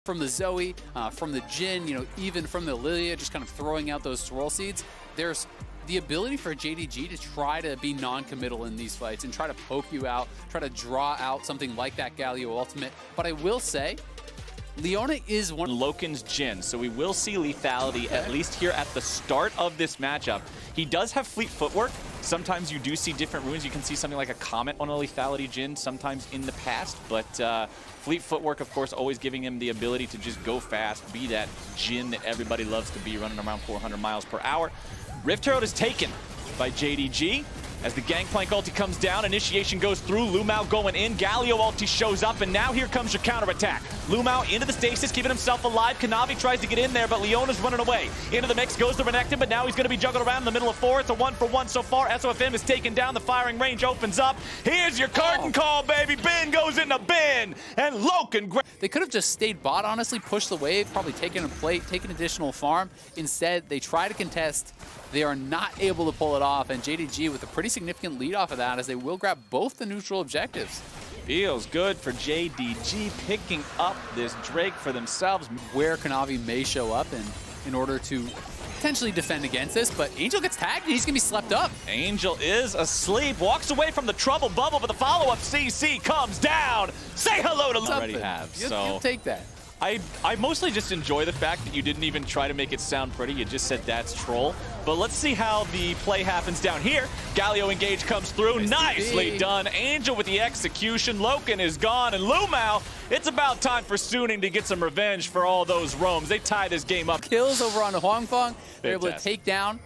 From the Zoe, from the Jhin, you know, even from the Lilia, just kind of throwing out those swirl seeds, there's the ability for JDG to try to be non-committal in these fights and try to poke you out, try to draw out something like that Galio ultimate. But I will say, Leona is one Loken's Jhin, so we will see lethality at least here at the start of this matchup. He does have fleet footwork. Sometimes you do see different runes. You can see something like a Comet on a lethality Jhin sometimes in the past, but fleet footwork, of course, always giving him the ability to just go fast, be that Jhin that everybody loves to be, running around 400 miles per hour. Rift Herald is taken by JDG. As the Gangplank ulti comes down, initiation goes through, Lumao going in, Galio ulti shows up, and now here comes your counterattack. Lumao into the stasis, keeping himself alive. Kanavi tries to get in there, but Leona's running away. Into the mix goes the Renekton, but now he's going to be juggled around in the middle of 4. It's a 1-for-1 so far. SofM is taken down, the firing range opens up. Here's your curtain call, baby. Ben goes into Ben, and Loken. They could have just stayed bot, honestly, pushed the wave, probably taken a plate, taken additional farm. Instead, they try to contest. They are not able to pull it off, and JDG with a pretty significant lead off of that as they will grab both the neutral objectives. Feels good for JDG picking up this Drake for themselves. Where Kanavi may show up in order to potentially defend against this, but Angel gets tagged and he's going to be slept up. Angel is asleep, walks away from the trouble bubble, but the follow-up CC comes down. Say hello to already have. You'll take that. I mostly just enjoy the fact that you didn't even try to make it sound pretty. You just said that's troll. But let's see how the play happens down here. Galio engage comes through. Nicely done. Angel with the execution. Loken is gone. And Lumao, it's about time for Suning to get some revenge for all those roams. They tie this game up. Kills over on the Huangfeng. They're able to take down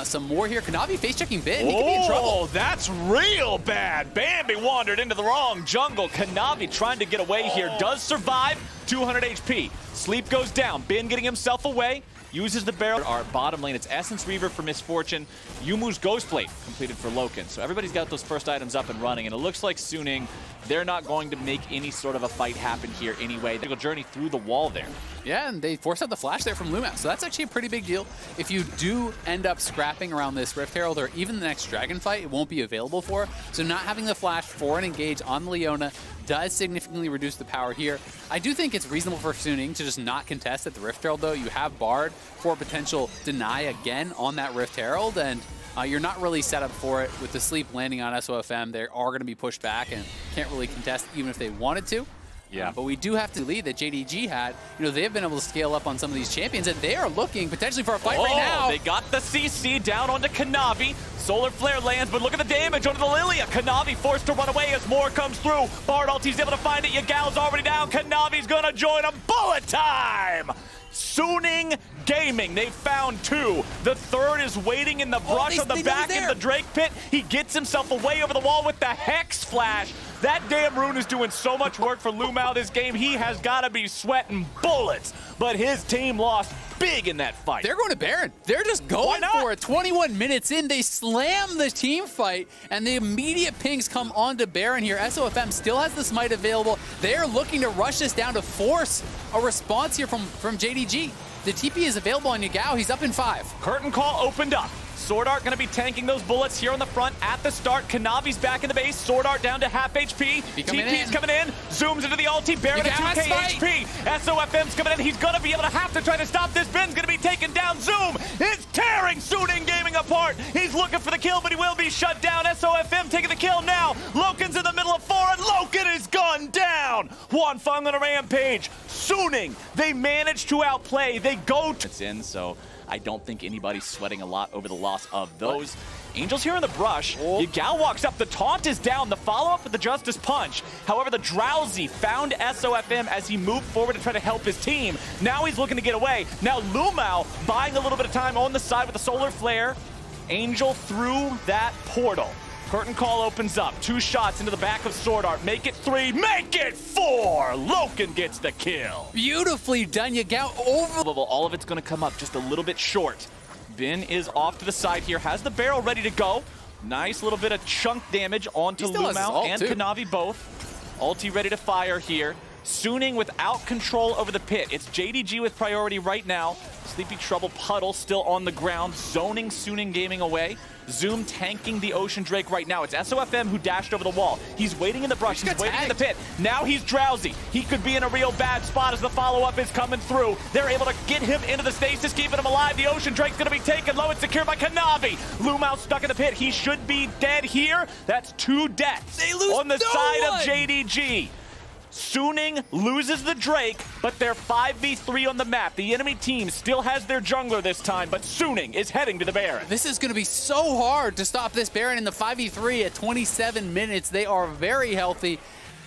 some more here. Kanavi face-checking Ben. He could be in trouble. Oh, that's real bad. Bambi wandered into the wrong jungle. Kanavi trying to get away here. Does survive. 200 HP. Sleep goes down. Ben getting himself away. Uses the barrel. Our bottom lane, it's Essence Reaver for Misfortune. Yumu's Ghostplate completed for Loken. So everybody's got those first items up and running. And it looks like Suning, they're not going to make any sort of a fight happen here anyway. They go journey through the wall there. Yeah, and they force out the flash there from Lumao. So that's actually a pretty big deal. If you do end up scrapping around this Rift Herald or even the next Dragon fight, it won't be available for. So not having the flash for an engage on Leona does significantly reduce the power here. I do think it's reasonable for Suning to just not contest at the Rift Herald, though. You have Bard for a potential deny again on that Rift Herald, and you're not really set up for it. With the sleep landing on SofM, they are going to be pushed back and can't really contest even if they wanted to. Yeah. But we do have to lead that JDG had. You know, they have been able to scale up on some of these champions, and they are looking potentially for a fight right now. They got the CC down onto Kanavi. Solar Flare lands, but look at the damage onto the Lilia. Kanavi forced to run away as more comes through. Bard ulti's able to find it. Yagal's already down. Kanavi's going to join him. Bullet time! Suning Gaming, they found 2. The third is waiting in the brush on the back of the Drake pit. He gets himself away over the wall with the Hex Flash. That damn rune is doing so much work for Lumao this game. He has got to be sweating bullets, but his team lost big in that fight. They're going to Baron. They're just going for it. 21 minutes in, they slam the team fight, and the immediate pings come onto Baron here. SofM still has the smite available. They're looking to rush this down to force a response here from JDG. The TP is available on Yagao. He's up in 5. Curtain call opened up. Sword Art going to be tanking those bullets here on the front at the start. Kanavi's back in the base. Sword Art down to half HP. TP's coming in. Zooms into the ulti. Baron at 2k HP. SofM's coming in. He's going to be able to have to try to stop this. Ben's going to be taken down. Zoom is tearing Suning Gaming apart. He's looking for the kill, but he will be shut down. SofM taking the kill now. Loken's in the middle of 4, and Loken is gone down. Huangfeng on a rampage. Suning, they managed to outplay. They go to... It's in, so... I don't think anybody's sweating a lot over the loss of those. Angel's here in the brush. Yagal walks up. The taunt is down. The follow-up with the Justice Punch. However, the Drowsy found SofM as he moved forward to try to help his team. Now he's looking to get away. Now Lumao buying a little bit of time on the side with the Solar Flare. Angel through that portal. Curtain call opens up. 2 shots into the back of Sword Art. Make it 3. Make it 4. Loken gets the kill. Beautifully done. Yagal over. All of it's going to come up just a little bit short. Ben is off to the side here. Has the barrel ready to go. Nice little bit of chunk damage onto Lumao and Kanavi both. Ulti ready to fire here. Suning without control over the pit. It's JDG with priority right now. Sleepy Trouble Puddle still on the ground, zoning Suning Gaming away. Zoom tanking the Ocean Drake right now. It's SofM who dashed over the wall. He's waiting in the brush. He's waiting in the pit. Now he's drowsy. He could be in a real bad spot as the follow-up is coming through. They're able to get him into the stasis, keeping him alive. The Ocean Drake's going to be taken low and secured by Kanavi. Lumao stuck in the pit. He should be dead here. That's 2 deaths on the side of JDG. Suning loses the Drake, but they're 5v3 on the map. The enemy team still has their jungler this time, but Suning is heading to the Baron. This is going to be so hard to stop this Baron in the 5v3 at 27 minutes. They are very healthy.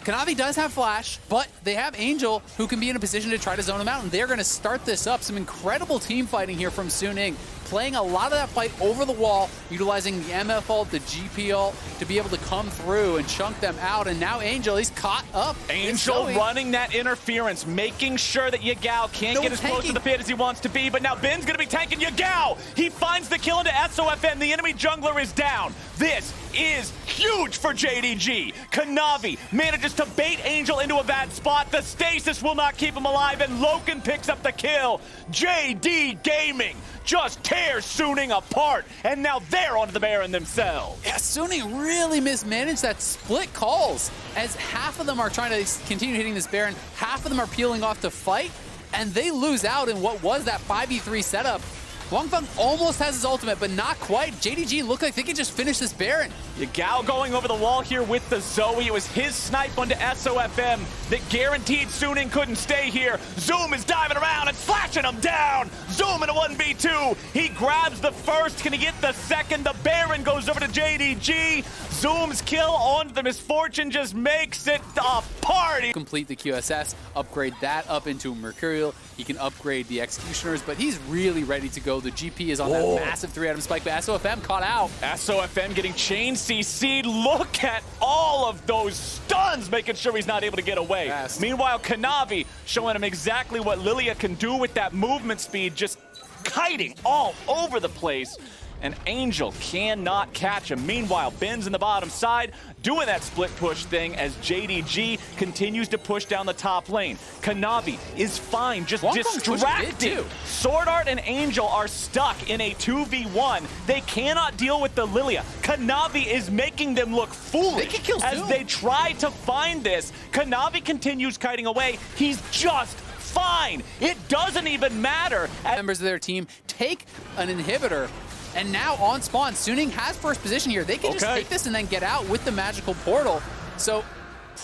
Kanavi does have Flash, but they have Angel, who can be in a position to try to zone him out, and they're going to start this up. Some incredible team fighting here from Suning, playing a lot of that fight over the wall, utilizing the MF ult, the GP ult, to be able to come through and chunk them out. And now Angel, he's caught up. Angel running that interference, making sure that Yږao can't get as close to the pit as he wants to be, but now Ben's going to be tanking Yږao. He finds the kill into SofM. The enemy jungler is down. This is huge for JDG. Kanavi manages to bait Angel into a bad spot. The stasis will not keep him alive, and Loken picks up the kill. JD Gaming just tears Suning apart, and now they're onto the Baron themselves. Yeah, Suning really mismanaged that split calls, as half of them are trying to continue hitting this Baron, half of them are peeling off to fight, and they lose out in what was that 5v3 setup. Huangfeng almost has his ultimate, but not quite. JDG look like they can just finish this Baron. Yږao going over the wall here with the Zoe. It was his snipe onto SofM that guaranteed Suning couldn't stay here. Zoom is diving around and slashing him down. Zoom in a 1v2. He grabs the first. Can he get the second? The Baron goes over to JDG. Zoom's kill onto the Misfortune just makes it a party. Complete the QSS, upgrade that up into Mercurial. He can upgrade the Executioners, but he's really ready to go. The GP is on that massive 3-item spike, but SofM caught out. SofM getting chain CC'd. Look at all of those stuns, making sure he's not able to get away. Fast. Meanwhile, Kanavi showing him exactly what Lilia can do with that movement speed, just kiting all over the place. And Angel cannot catch him. Meanwhile, Ben's in the bottom side, doing that split push thing as JDG continues to push down the top lane. Kanavi is fine, just distracted. Sword Art and Angel are stuck in a 2v1. They cannot deal with the Lilia. Kanavi is making them look foolish as they try to find this. Kanavi continues kiting away. He's just fine. It doesn't even matter. Members of their team take an inhibitor, and now on spawn, Suning has first position here. They can just take this and then get out with the magical portal. So,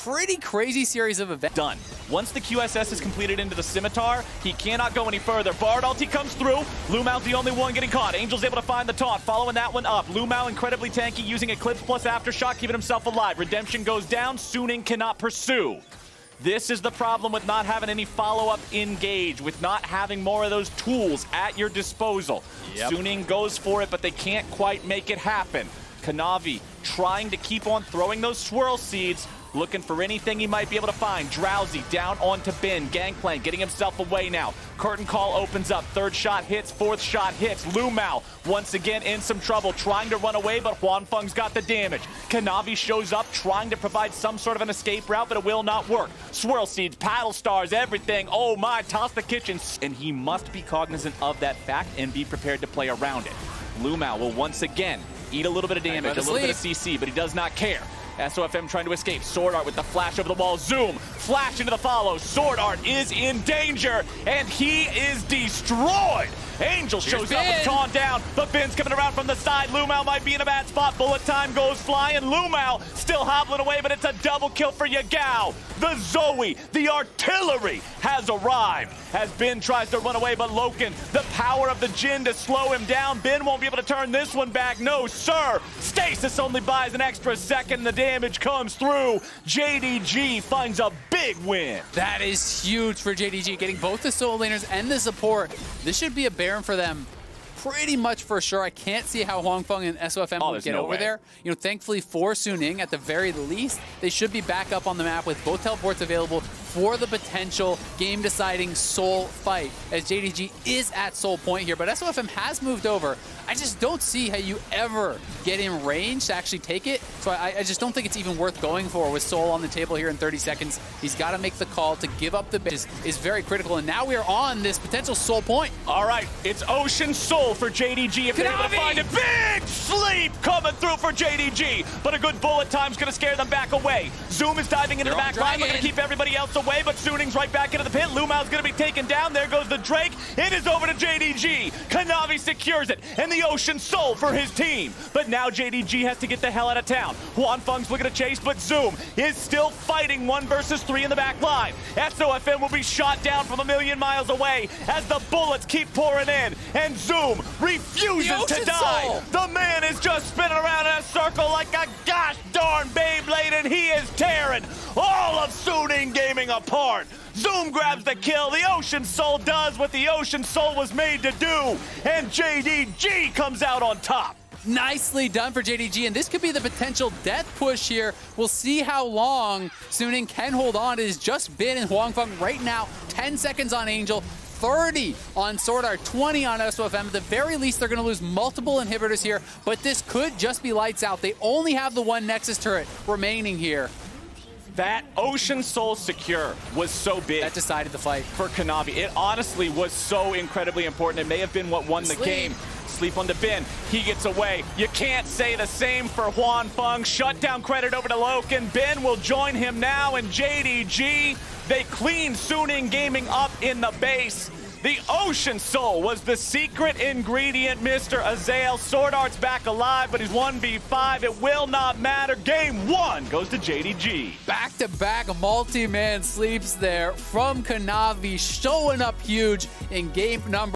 pretty crazy series of events. Done. Once the QSS is completed into the Scimitar, he cannot go any further. Bard ulti comes through. Lumao's the only one getting caught. Angel's able to find the taunt, following that one up. Lumao incredibly tanky, using Eclipse plus Aftershock, keeping himself alive. Redemption goes down. Suning cannot pursue. This is the problem with not having any follow-up engage, with not having more of those tools at your disposal. Suning goes for it, but they can't quite make it happen. Kanavi trying to keep on throwing those swirl seeds, looking for anything he might be able to find. Drowsy down onto Ben. Gangplank getting himself away now. Curtain call opens up. Third shot hits. Fourth shot hits. Lumao once again in some trouble, trying to run away, but Huanfeng's got the damage. Kanavi shows up, trying to provide some sort of an escape route, but it will not work. Swirl seeds, paddle stars, everything. Oh my, toss the kitchen. And he must be cognizant of that fact and be prepared to play around it. Lumao will once again eat a little bit of damage, a little bit of CC, but he does not care. SofM trying to escape. Sword Art with the flash over the wall. Zoom, flash into the follow. Sword Art is in danger, and he is destroyed. Angel shows up with taunt down, but Ben's coming around from the side. Lumao might be in a bad spot. Bullet time goes flying. Lumao still hobbling away, but it's a double kill for Yږao. The Zoe, the artillery, has arrived as Ben tries to run away, but Loken, the power of the Jhin to slow him down. Ben won't be able to turn this one back. No, sir. Stasis only buys an extra second. The damage comes through. JDG finds a big win. That is huge for JDG, getting both the solo laners and the support. This should be a Baron for them pretty much for sure. I can't see how Huanfeng and SofM would get over there. You know, thankfully for Suning, at the very least, they should be back up on the map with both teleports available. for the potential game-deciding Soul fight, as JDG is at Soul point here, but SofM has moved over. I just don't see how you ever get in range to actually take it, so I just don't think it's even worth going for with Soul on the table here in 30 seconds. He's got to make the call to give up the base is very critical, and now we are on this potential Soul point. All right, it's Ocean Soul for JDG if they're able to find it. Big sleep coming through for JDG, but a good bullet time's going to scare them back away. Zoom is diving into the back line, looking to keep everybody else away, but Sunning's right back into the pit. Lumao's going to be taken down. There goes the Drake. It is over to JDG. Kanavi secures it, and the Ocean Soul for his team. But now JDG has to get the hell out of town. Huanfeng's looking to chase, but Zoom is still fighting 1 versus 3 in the back line. SofM will be shot down from a million miles away as the bullets keep pouring in, and Zoom refuses to die. Soul. The man is just spinning around in a circle like a gosh darn Beyblade, and he is tearing all of Suning Gaming apart. Zoom grabs the kill. The Ocean Soul does what the Ocean Soul was made to do, and JDG comes out on top. Nicely done for JDG, and this could be the potential death push here. We'll see how long Suning can hold on. It has just been in Huanfeng right now. 10 seconds on Angel, 30 on Sword Art, 20 on SofM. At the very least, they're going to lose multiple inhibitors here, but this could just be lights out. They only have the 1 Nexus turret remaining here. That Ocean Soul secure was so big. That decided the fight. For Kanavi. It honestly was so incredibly important. It may have been what won the game. Sleep on the bin. He gets away. You can't say the same for Huanfeng. Shutdown credit over to Loken. Ben will join him now, and JDG, they clean Suning Gaming up in the base. The Ocean Soul was the secret ingredient, Mr. Azael. Sword Art's back alive, but he's 1v5. It will not matter. Game 1 goes to JDG. Back-to-back multi-man sleeps there from Kanavi, showing up huge in game number